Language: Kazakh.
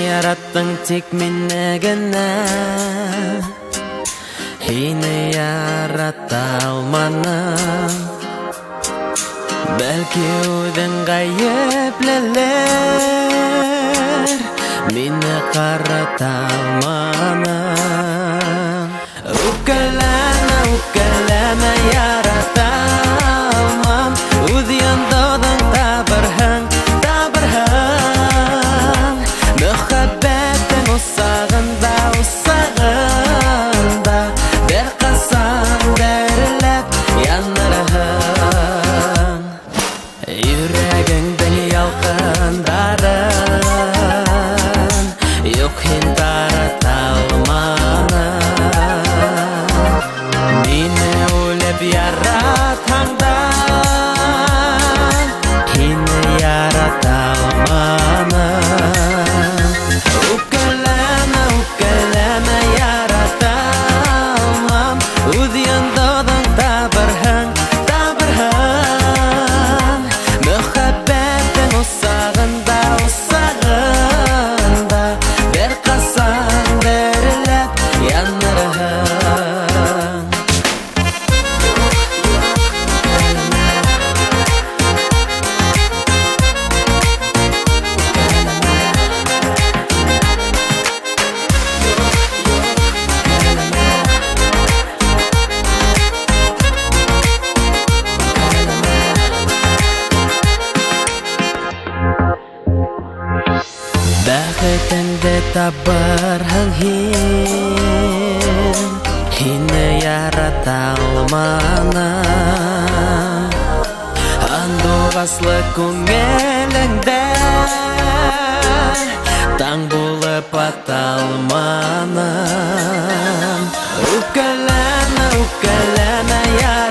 yarattың тек мені гына, Хейні ярата алманым. Бәлки өдің ғайыплілер мені қарата алманым. Үккіләмә ярата алмам, өз яндадың табырһың. Мөхәббәттің усағында, бір қасан дәрілеп янырһың. Йөрәгеңдің ялқындарын юк һин тарата алманым. Мине үлеп яратһаңда, һине ярата алманым. Үккіләмә ярата алмам, үз яндадың табырһың. Мөхәббәттің усағында, бір қасан дәрілеп янырһың. Бәхетіңді табарһың һин, һине ярата алманым. Андуғаслы күңеліңдә таң булып аталманым. Үккіләмә ярата